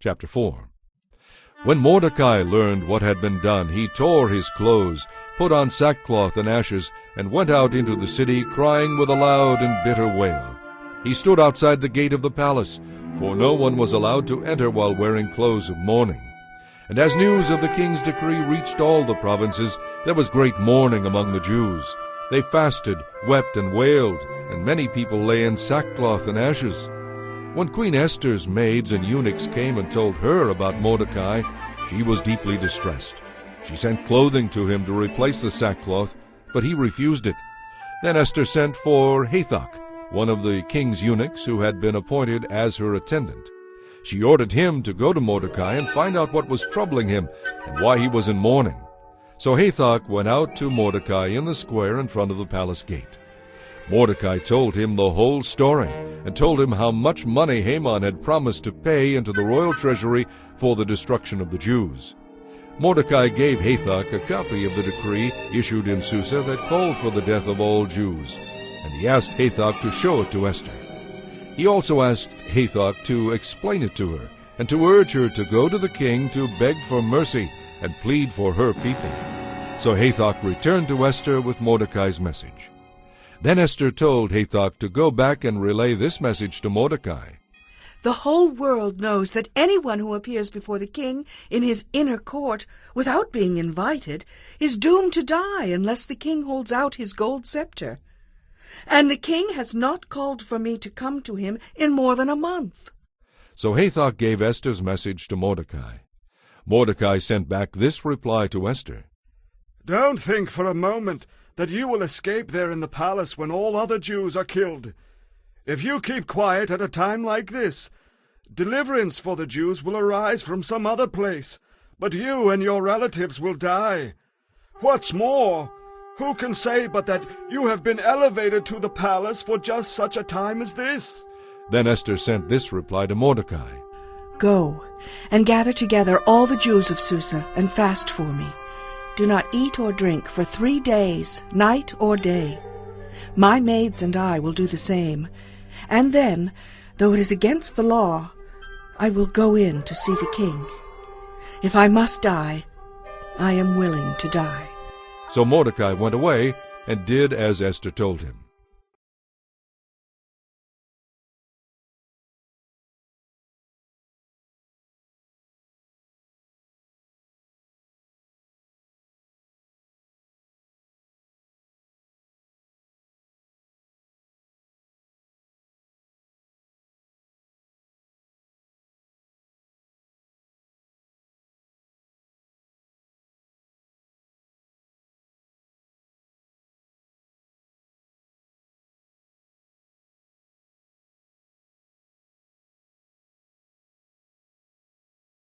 Chapter 4. When Mordecai learned what had been done, he tore his clothes, put on sackcloth and ashes, and went out into the city, crying with a loud and bitter wail. He stood outside the gate of the palace, for no one was allowed to enter while wearing clothes of mourning. And as news of the king's decree reached all the provinces, there was great mourning among the Jews. They fasted, wept, and wailed, and many people lay in sackcloth and ashes. When Queen Esther's maids and eunuchs came and told her about Mordecai, she was deeply distressed. She sent clothing to him to replace the sackcloth, but he refused it. Then Esther sent for Hathach, one of the king's eunuchs who had been appointed as her attendant. She ordered him to go to Mordecai and find out what was troubling him and why he was in mourning. So Hathach went out to Mordecai in the square in front of the palace gate. Mordecai told him the whole story and told him how much money Haman had promised to pay into the royal treasury for the destruction of the Jews. Mordecai gave Hathach a copy of the decree issued in Susa that called for the death of all Jews, and he asked Hathach to show it to Esther. He also asked Hathach to explain it to her and to urge her to go to the king to beg for mercy and plead for her people. So Hathach returned to Esther with Mordecai's message. Then Esther told Hathach to go back and relay this message to Mordecai. The whole world knows that anyone who appears before the king in his inner court without being invited is doomed to die unless the king holds out his gold scepter. And the king has not called for me to come to him in more than a month. So Hathach gave Esther's message to Mordecai. Mordecai sent back this reply to Esther. Don't think for a moment that you will escape there in the palace when all other Jews are killed. If you keep quiet at a time like this, deliverance for the Jews will arise from some other place, but you and your relatives will die. What's more, who can say but that you have been elevated to the palace for just such a time as this? Then Esther sent this reply to Mordecai. Go and gather together all the Jews of Susa and fast for me. Do not eat or drink for 3 days, night or day. My maids and I will do the same. And then, though it is against the law, I will go in to see the king. If I must die, I am willing to die. So Mordecai went away and did as Esther told him.